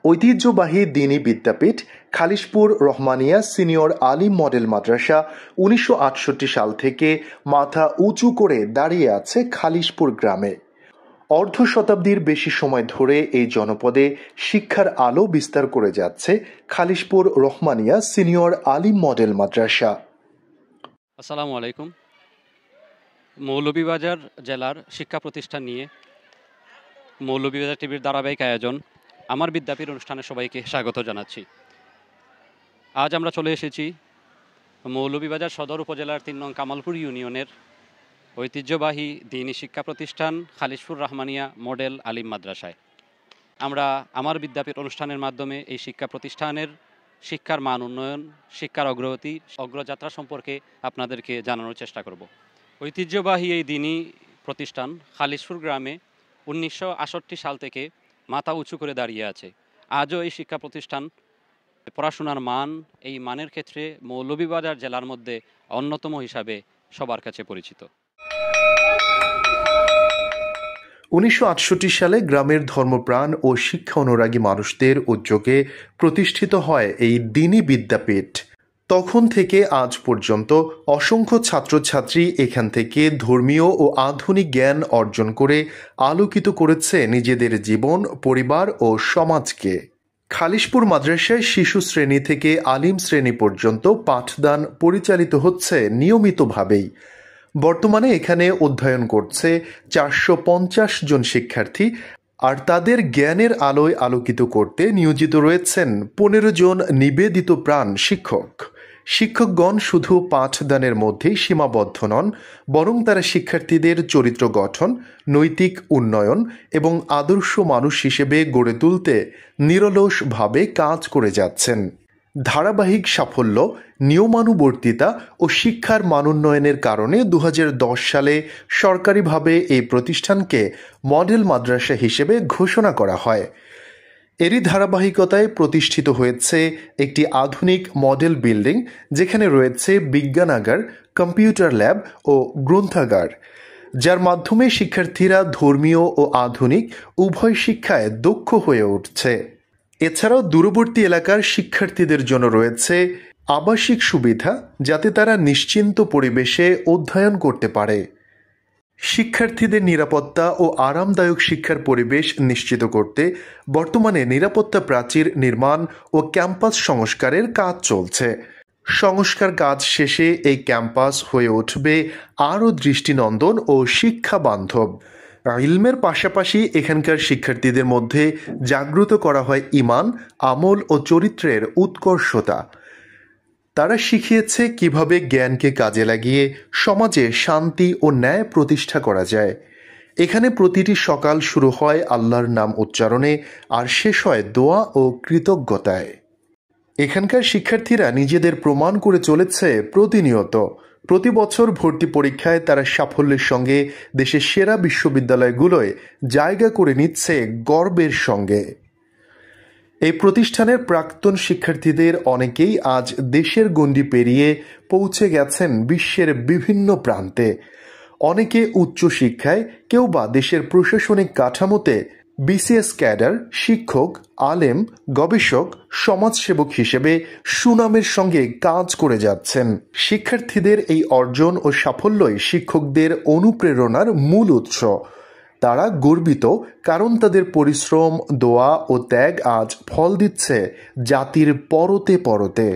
ঐতিহ্যবাহী দ্বীনী বিদ্যাপীঠ খালিশপুর রহমানিয়া সিনিয়র আলিম মডেল মাদ্রাসা ১৯৬৮ সাল থেকে মাথা উঁচু করে দাঁড়িয়ে আছে খালিশপুর গ্রামে। অর্ধ শতাব্দীর বেশি সময় ধরে এই জনপদে শিক্ষার আলো বিস্তার করে যাচ্ছে খালিশপুর রহমানিয়া সিনিয়র আলিম মডেল মাদ্রাসা। আসসালামু আলাইকুম। মৌলভীবাজার জেলার শিক্ষা প্রতিষ্ঠান নিয়ে মৌলভীবাজার টিভির ধারাবাহিক আয়োজন আমার বিদ্যাপীঠ অনুষ্ঠানে সবাইকে স্বাগত জানাচ্ছি। আজ আমরা চলে এসেছি মৌলভীবাজার সদর উপজেলার ৩ নং কামালপুর ইউনিয়নের ঐতিহ্যবাহী দ্বীনী শিক্ষা প্রতিষ্ঠান খালিশপুর রহমানিয়া মডেল আলিম মাদ্রাসায়। আমরা আমার বিদ্যাপীঠ অনুষ্ঠানের মাধ্যমে এই শিক্ষা প্রতিষ্ঠানের শিক্ষার মান উন্নয়ন, শিক্ষার অগ্রগতি, অগ্রযাত্রা সম্পর্কে আপনাদেরকে জানানোর চেষ্টা করব। ঐতিহ্যবাহী এই দ্বীনী প্রতিষ্ঠান খালিশপুর গ্রামে ১৯৬৮ সাল থেকে মাথা উঁচু করে দাঁড়িয়ে আছে। আজও এই শিক্ষা প্রতিষ্ঠান পড়াশোনার মান, এই মানের ক্ষেত্রে মৌলভীবাজার জেলার মধ্যে অন্যতম হিসাবে সবার কাছে পরিচিত। ১৯৬৮ সালে গ্রামের ধর্মপ্রাণ ও শিক্ষা অনুরাগী মানুষদের উদ্যোগে প্রতিষ্ঠিত হয় এই দ্বীনী বিদ্যাপীঠ। তখন থেকে আজ পর্যন্ত অসংখ্য ছাত্রছাত্রী এখান থেকে ধর্মীয় ও আধুনিক জ্ঞান অর্জন করে আলোকিত করেছে নিজেদের জীবন, পরিবার ও সমাজকে। খালিশপুর মাদ্রাসায় শিশু শ্রেণী থেকে আলিম শ্রেণী পর্যন্ত পাঠদান পরিচালিত হচ্ছে নিয়মিতভাবেই। বর্তমানে এখানে অধ্যয়ন করছে ৪৫০ জন শিক্ষার্থী, আর তাদের জ্ঞানের আলোয় আলোকিত করতে নিয়োজিত রয়েছেন ১৫ জন নিবেদিত প্রাণ শিক্ষক। শিক্ষকগণ শুধু পাঠদানের মধ্যেই সীমাবদ্ধ নন, বরং তারা শিক্ষার্থীদের চরিত্র গঠন, নৈতিক উন্নয়ন এবং আদর্শ মানুষ হিসেবে গড়ে তুলতে নিরলসভাবে কাজ করে যাচ্ছেন। ধারাবাহিক সাফল্য, নিয়মানুবর্তিতা ও শিক্ষার মানোন্নয়নের কারণে ২০১০ সালে সরকারিভাবে এই প্রতিষ্ঠানকে মডেল মাদ্রাসা হিসেবে ঘোষণা করা হয়। এরই ধারাবাহিকতায় প্রতিষ্ঠিত হয়েছে একটি আধুনিক মডেল বিল্ডিং, যেখানে রয়েছে বিজ্ঞানাগার, কম্পিউটার ল্যাব ও গ্রন্থাগার, যার মাধ্যমে শিক্ষার্থীরা ধর্মীয় ও আধুনিক উভয় শিক্ষায় দক্ষ হয়ে উঠছে। এছাড়াও দূরবর্তী এলাকার শিক্ষার্থীদের জন্য রয়েছে আবাসিক সুবিধা, যাতে তারা নিশ্চিন্ত পরিবেশে অধ্যয়ন করতে পারে। শিক্ষার্থীদের নিরাপত্তা ও আরামদায়ক শিক্ষার পরিবেশ নিশ্চিত করতে বর্তমানে নিরাপত্তা প্রাচীর নির্মাণ ও ক্যাম্পাস সংস্কারের কাজ চলছে। সংস্কার কাজ শেষে এই ক্যাম্পাস হয়ে উঠবে আরও দৃষ্টিনন্দন ও শিক্ষা বান্ধব। ইলমের পাশাপাশি এখানকার শিক্ষার্থীদের মধ্যে জাগ্রত করা হয় ঈমান, আমল ও চরিত্রের উৎকর্ষতা। তারা শিখিয়েছে কিভাবে জ্ঞানকে কাজে লাগিয়ে সমাজে শান্তি ও ন্যায় প্রতিষ্ঠা করা যায়। এখানে প্রতিটি সকাল শুরু হয় আল্লাহর নাম উচ্চারণে, আর শেষ হয় দোয়া ও কৃতজ্ঞতায়। এখানকার শিক্ষার্থীরা নিজেদের প্রমাণ করে চলেছে প্রতিনিয়ত। প্রতি বছর ভর্তি পরীক্ষায় তারা সাফল্যের সঙ্গে দেশের সেরা বিশ্ববিদ্যালয়গুলোয় জায়গা করে নিচ্ছে গর্বের সঙ্গে। এই প্রতিষ্ঠানের প্রাক্তন শিক্ষার্থীদের অনেকেই আজ দেশের গণ্ডি পেরিয়ে পৌঁছে গেছেন বিশ্বের বিভিন্ন প্রান্তে। অনেকে উচ্চশিক্ষায়, কেউ বা দেশের প্রশাসনিক কাঠামোতে বিসিএস ক্যাডার, শিক্ষক, আলেম, গবেষক, সমাজসেবক হিসেবে সুনামের সঙ্গে কাজ করে যাচ্ছেন। শিক্ষার্থীদের এই অর্জন ও সাফল্যই শিক্ষকদের অনুপ্রেরণার মূল উৎস। তারা গর্বিত, কারণ তাদের পরিশ্রম, দোয়া ও ত্যাগ আজ ফল দিচ্ছে জাতির পরতে পরতে।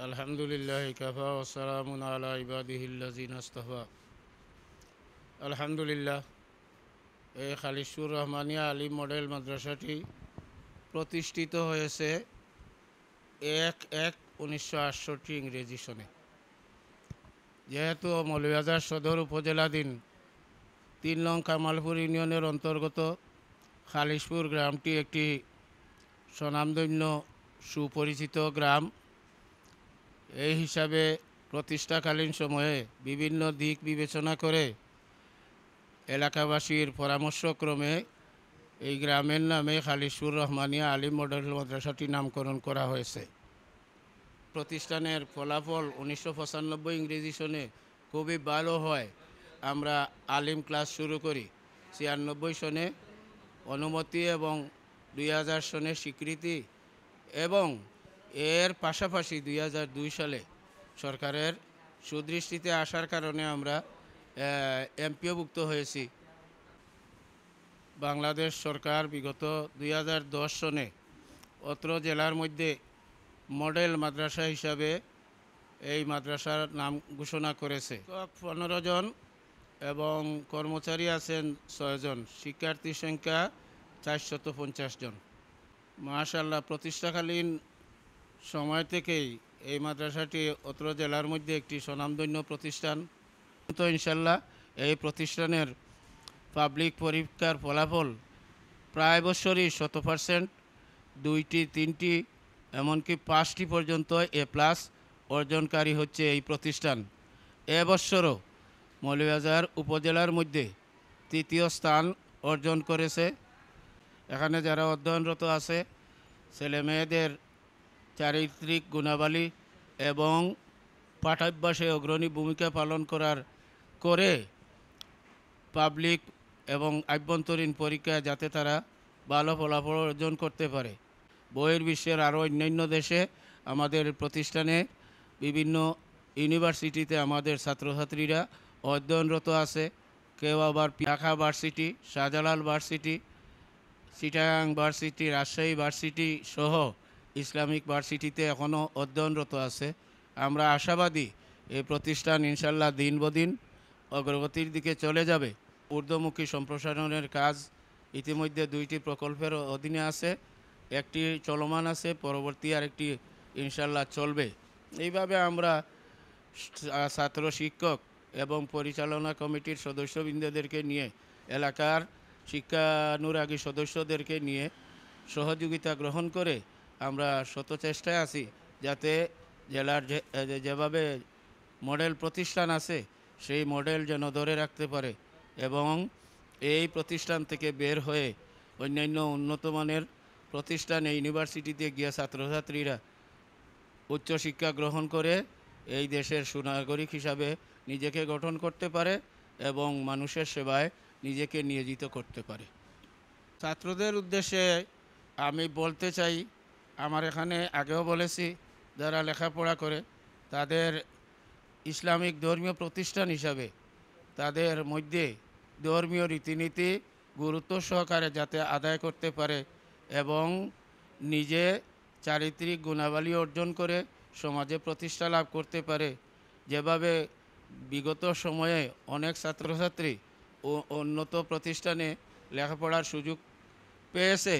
আলহামদুলিল্লাহ কাফা ওয়া সালামুন আলা ইবাদিহিল্লাযিনা ইসতাফা। আলহামদুলিল্লাহ, এই খালিশপুর রহমানিয়া আলিম মডেল মাদ্রাসাটি প্রতিষ্ঠিত হয়েছে ১/১/১৯৬৮ ইংরেজি সনে। যেহেতু মৌলভীবাজার সদর উপজেলাধীন ৩ নং কামালপুর ইউনিয়নের অন্তর্গত খালিশপুর গ্রামটি একটি স্বনামধন্য সুপরিচিত গ্রাম। এই হিসাবে প্রতিষ্ঠাকালীন সময়ে বিভিন্ন দিক বিবেচনা করে এলাকাবাসীর পরামর্শক্রমে এই গ্রামের নামে খালিশপুর রহমানিয়া আলিম মডেল মাদ্রাসাটি নামকরণ করা হয়েছে। প্রতিষ্ঠানের ফলাফল ১৯৯৫ ইংরেজি সনে খুবই ভালো হয়। আমরা আলিম ক্লাস শুরু করি। ৯৬ সনে অনুমতি এবং 2000 সনের স্বীকৃতি এবং এর পাশাপাশি 2002 সালে সরকারের সুদৃষ্টিতে আসার কারণে আমরা এমপিওভুক্ত হয়েছি। বাংলাদেশ সরকার বিগত 2010 সনে অত্র জেলার মধ্যে মডেল মাদ্রাসা হিসাবে এই মাদ্রাসার নাম ঘোষণা করেছে। 15 জন এবং কর্মচারী আছেন 6 জন, শিক্ষার্থীর সংখ্যা 450 জন। মাশাআল্লাহ, প্রতিষ্ঠাকালীন সময় থেকেই এই মাদ্রাসাটি অত্র জেলার মধ্যে একটি স্বনামধন্য প্রতিষ্ঠান। তো ইনশাল্লাহ এই প্রতিষ্ঠানের পাবলিক পরীক্ষার ফলাফল প্রায় বছরই 100%, 2টি 3টি এমনকি 5টি পর্যন্ত A+ অর্জনকারী হচ্ছে এই প্রতিষ্ঠান। এবছরও মৌলভীবাজার উপজেলার মধ্যে 3য় স্থান অর্জন করেছে। এখানে যারা অধ্যয়নরত আছে ছেলে মেয়েদের চারিত্রিক গুণাবলী এবং পাঠাভ্যাসে অগ্রণী ভূমিকা পালন করে পাবলিক এবং আভ্যন্তরীণ পরীক্ষায় যাতে তারা ভালো ফলাফল অর্জন করতে পারে। বহির্বিশ্বের আরও অন্যান্য দেশে আমাদের প্রতিষ্ঠানে বিভিন্ন ইউনিভার্সিটিতে আমাদের ছাত্রছাত্রীরা অধ্যয়নরত আছে। কেউ আবার Dhaka varsity, Shahjalal varsity, Chittagong varsity, Rajshahi varsity সহ ইসলামিক ভার্সিটিতে এখনও অধ্যয়নরত আছে। আমরা আশাবাদী এই প্রতিষ্ঠান ইনশাল্লাহ দিন বদিন অগ্রগতির দিকে চলে যাবে। ঊর্ধ্বমুখী সম্প্রসারণের কাজ ইতিমধ্যে 2টি প্রকল্পের অধীনে আছে, একটি চলমান আছে, পরবর্তী আরেকটি ইনশাল্লাহ চলবে। এইভাবে আমরা ছাত্র শিক্ষক এবং পরিচালনা কমিটির সদস্যবৃন্দদেরকে নিয়ে, এলাকার শিক্ষানুরাগী সদস্যদেরকে নিয়ে সহযোগিতা গ্রহণ করে আমরা শত চেষ্টায় আছি যাতে জেলার যেভাবে মডেল প্রতিষ্ঠান আছে সেই মডেল যেন ধরে রাখতে পারে এবং এই প্রতিষ্ঠান থেকে বের হয়ে অন্যান্য উন্নতমানের প্রতিষ্ঠানে ইউনিভার্সিটিতে গিয়ে ছাত্রছাত্রীরা উচ্চশিক্ষা গ্রহণ করে এই দেশের সুনাগরিক হিসাবে নিজেকে গঠন করতে পারে এবং মানুষের সেবায় নিজেকে নিয়োজিত করতে পারে। ছাত্রদের উদ্দেশ্যে আমি বলতে চাই, আমার এখানে আগেও বলেছি, যারা লেখাপড়া করে তাদের ইসলামিক ধর্মীয় প্রতিষ্ঠান হিসাবে তাদের মধ্যে ধর্মীয় রীতিনীতি গুরুত্ব সহকারে যাতে আদায় করতে পারে এবং নিজে চারিত্রিক গুণাবলী অর্জন করে সমাজে প্রতিষ্ঠা লাভ করতে পারে। যেভাবে বিগত সময়ে অনেক ছাত্রছাত্রী ও উন্নত প্রতিষ্ঠানে লেখাপড়ার সুযোগ পেয়েছে,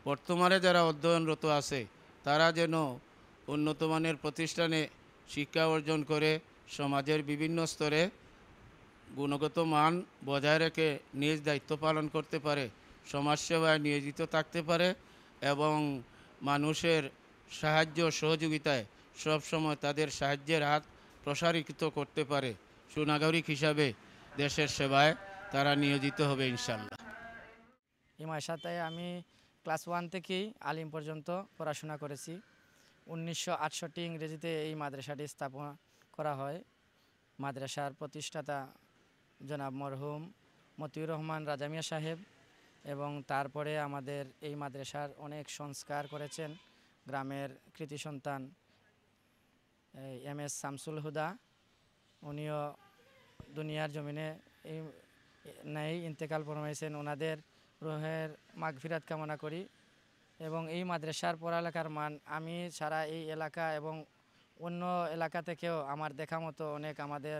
বর্তমানে যারা অধ্যয়নরত আছে তারা যেন উন্নতমানের প্রতিষ্ঠানে শিক্ষা অর্জন করে সমাজের বিভিন্ন স্তরে গুণগত মান বজায় রেখে নিজ দায়িত্ব পালন করতে পারে, সমাজসেবায় নিয়োজিত থাকতে পারে এবং মানুষের সাহায্য সহযোগিতায় সবসময় তাদের সাহায্যের হাত প্রসারিত করতে পারে। সুনাগরিক হিসাবে দেশের সেবায় তারা নিয়োজিত হবে ইনশাল্লাহ। এই মাদ্রাসাতে আমি ক্লাস 1 থেকেই আলিম পর্যন্ত পড়াশোনা করেছি। 1968 ইংরেজিতে এই মাদ্রাসাটি স্থাপন করা হয়। মাদ্রাসার প্রতিষ্ঠাতা জনাব মরহুম মতিউর রহমান রাজা মিয়া সাহেব এবং তারপরে আমাদের এই মাদ্রাসার অনেক সংস্কার করেছেন গ্রামের কৃতি সন্তান MS শামসুল হুদা। উনিও দুনিয়ার জমিনে এই নাই ইন্তেকাল ফরমাইছেন, ওনাদের রুহের মাগফিরাত কামনা করি। এবং এই মাদ্রাসার পড়ালেখার মান আমি ছাড়া এই এলাকা এবং অন্য এলাকা থেকেও আমার দেখা মতো অনেক আমাদের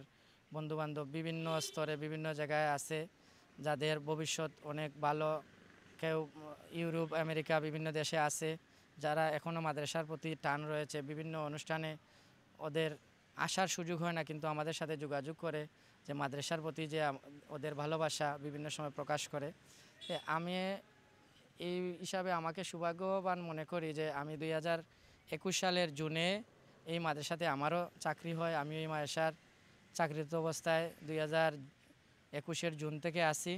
বন্ধুবান্ধব বিভিন্ন স্তরে বিভিন্ন জায়গায় আছে যাদের ভবিষ্যৎ অনেক ভালো। কেউ ইউরোপ আমেরিকা বিভিন্ন দেশে আছে যারা এখনও মাদ্রাসার প্রতি টান রয়েছে। বিভিন্ন অনুষ্ঠানে ওদের আসার সুযোগ হয় না, কিন্তু আমাদের সাথে যোগাযোগ করে যে মাদ্রাসার প্রতি যে ওদের ভালোবাসা বিভিন্ন সময় প্রকাশ করে। আমি এই হিসাবে আমাকে সৌভাগ্যবান মনে করি যে আমি 2021 সালের জুনে এই মাদ্রাসাতে আমারও চাকরি হয়। আমি এই মাদ্রাসার চাকরিরত অবস্থায় 2021 জুন থেকে আসি।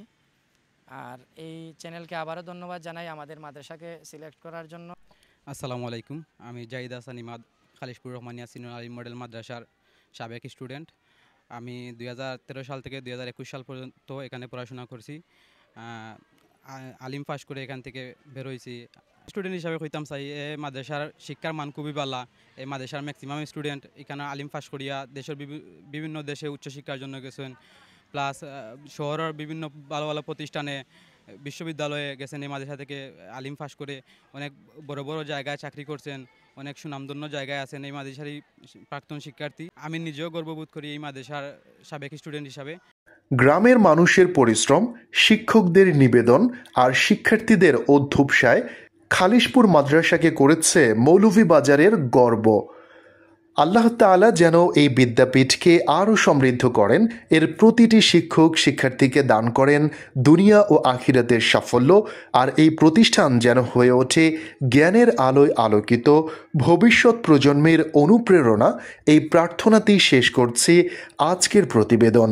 আর এই চ্যানেলকে আবারও ধন্যবাদ জানাই আমাদের মাদ্রাসাকে সিলেক্ট করার জন্য। আসসালামু আলাইকুম, আমি জাহিদ হাসান ইমাদ, খালিশপুর রহমানিয়া সিনিয়র আলিম মডেল মাদ্রাসার সাবেক স্টুডেন্ট। আমি 2013 সাল থেকে 2021 সাল পর্যন্ত এখানে পড়াশোনা করছি। আলিম পাস করে এখান থেকে বের হয়েছি। স্টুডেন্ট হিসাবে কইতাম চাই এই মাদ্রাসার শিক্ষার মান খুবই ভালো। এই মাদ্রাসার ম্যাক্সিমাম স্টুডেন্ট এখানে আলিম পাস করিয়া দেশের বিভিন্ন দেশে উচ্চশিক্ষার জন্য গেছেন, প্লাস শহরের বিভিন্ন ভালো ভালো প্রতিষ্ঠানে বিশ্ববিদ্যালয়ে গেছেন। এই মাদ্রাসা থেকে আলিম পাস করে অনেক বড় বড় জায়গায় চাকরি করছেন, অনেক সুনামধন্য জায়গায় আছেন এই মাদ্রাসারই প্রাক্তন শিক্ষার্থী। আমি নিজেও গর্ববোধ করি এই মাদ্রাসার সাবেক স্টুডেন্ট হিসাবে। গ্রামের মানুষের পরিশ্রম, শিক্ষকদের নিবেদন আর শিক্ষার্থীদের অধ্যবসায় খালিশপুর মাদ্রাসাকে করেছে মৌলভীবাজারের গর্ব। আল্লাহ তাআলা যেন এই বিদ্যাপীঠকে আরও সমৃদ্ধ করেন, এর প্রতিটি শিক্ষক শিক্ষার্থীকে দান করেন দুনিয়া ও আখিরাতের সাফল্য, আর এই প্রতিষ্ঠান যেন হয়ে ওঠে জ্ঞানের আলোয় আলোকিত ভবিষ্যৎ প্রজন্মের অনুপ্রেরণা। এই প্রার্থনাতেই শেষ করছি আজকের প্রতিবেদন।